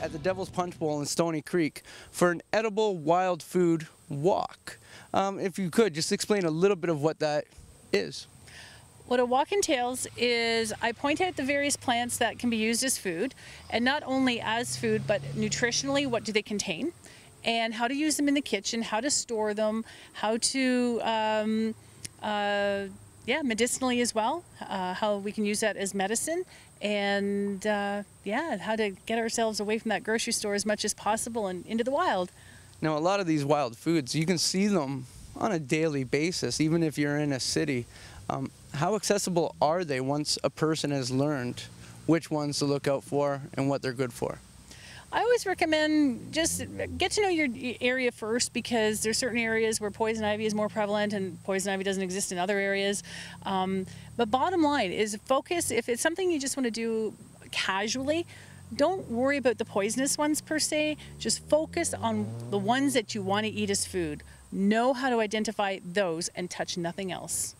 at the Devil's Punch Bowl in Stony Creek for an edible wild food walk. If you could, just explain a little bit of what that is. What a walk entails is I point out the various plants that can be used as food, and not only as food, but nutritionally, what do they contain, and how to use them in the kitchen, how to store them, how to, medicinally as well, how we can use that as medicine, and how to get ourselves away from that grocery store as much as possible and into the wild. Now, a lot of these wild foods, you can see them on a daily basis, even if you're in a city. How accessible are they once a person has learned which ones to look out for and what they're good for? I always recommend just get to know your area first, because there's certain areas where poison ivy is more prevalent and poison ivy doesn't exist in other areas. But bottom line is focus. If it's something you just want to do casually, don't worry about the poisonous ones per se. Just focus on the ones that you want to eat as food. Know how to identify those and touch nothing else.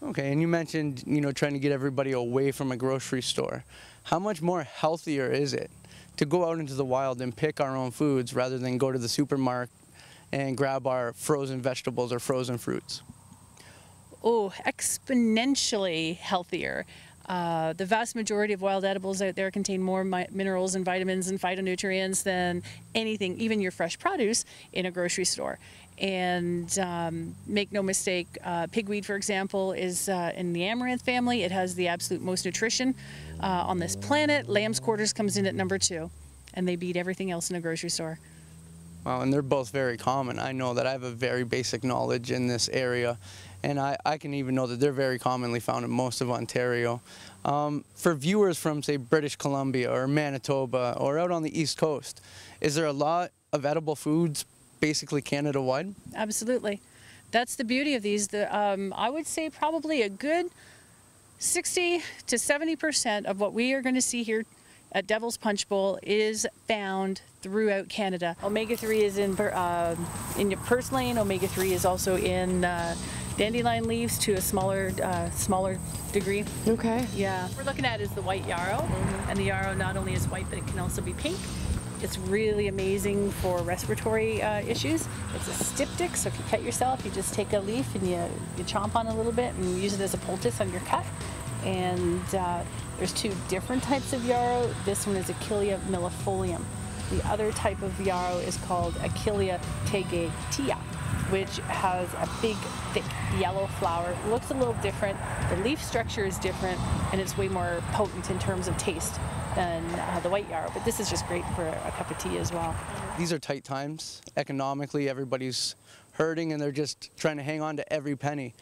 Okay, and you mentioned, trying to get everybody away from a grocery store. How much more healthier is it to go out into the wild and pick our own foods rather than go to the supermarket and grab our frozen vegetables or frozen fruits? Oh, exponentially healthier. The vast majority of wild edibles out there contain more minerals and vitamins and phytonutrients than anything, even your fresh produce, in a grocery store. And make no mistake, pigweed, for example, is in the amaranth family. It has the absolute most nutrition on this planet. Lamb's quarters comes in at number 2, and they beat everything else in a grocery store. Wow, and they're both very common. I know that I have a very basic knowledge in this area, and I can even know that they're very commonly found in most of Ontario. For viewers from, say, British Columbia or Manitoba or out on the East Coast, is there a lot of edible foods basically Canada-wide? Absolutely. That's the beauty of these. I would say probably a good 60 to 70% of what we are going to see here at Devil's Punch Bowl is found throughout Canada. Omega-3 is in purslane. Omega-3 is also in dandelion leaves to a smaller degree. Okay. Yeah. What we're looking at is the white yarrow, and the yarrow not only is white, but it can also be pink. It's really amazing for respiratory issues. It's a styptic, so if you cut yourself, you just take a leaf and you chomp on a little bit and use it as a poultice on your cut. And there's 2 different types of yarrow. This one is Achillea Millefolium. The other type of yarrow is called Achillea tegetia, which has a big, thick yellow flower. It looks a little different. The leaf structure is different, and it's way more potent in terms of taste than the white yarrow. But this is just great for a cup of tea as well. These are tight times. Economically, everybody's hurting, and they're just trying to hang on to every penny.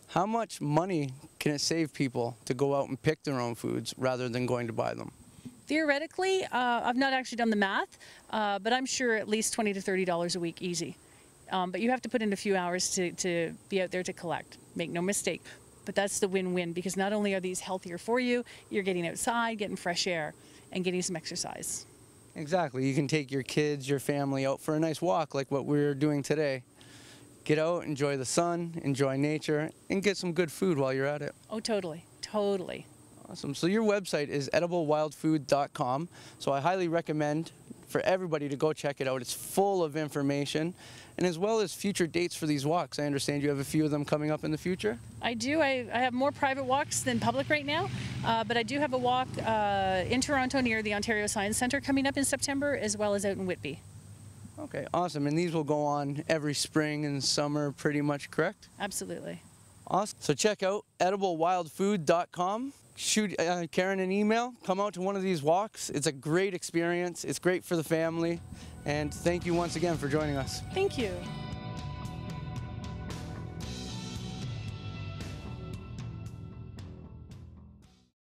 How much money can it save people to go out and pick their own foods rather than going to buy them? Theoretically, I've not actually done the math, but I'm sure at least $20 to $30 a week, easy. But you have to put in a few hours to be out there to collect. Make no mistake. But that's the win-win, because not only are these healthier for you, you're getting outside, getting fresh air, and getting some exercise. Exactly. You can take your kids, your family out for a nice walk like what we're doing today. Get out, enjoy the sun, enjoy nature, and get some good food while you're at it. Oh, totally. Totally. Awesome. So your website is ediblewildfood.com, so I highly recommend for everybody to go check it out. It's full of information, and as well as future dates for these walks. I understand you have a few of them coming up in the future? I do. I have more private walks than public right now, but I do have a walk in Toronto near the Ontario Science Centre coming up in September, as well as out in Whitby. Okay, awesome. And these will go on every spring and summer pretty much, correct? Absolutely. Awesome. So check out ediblewildfood.com. Shoot Karen an email. Come out to one of these walks. It's a great experience. It's great for the family. And thank you once again for joining us. Thank you.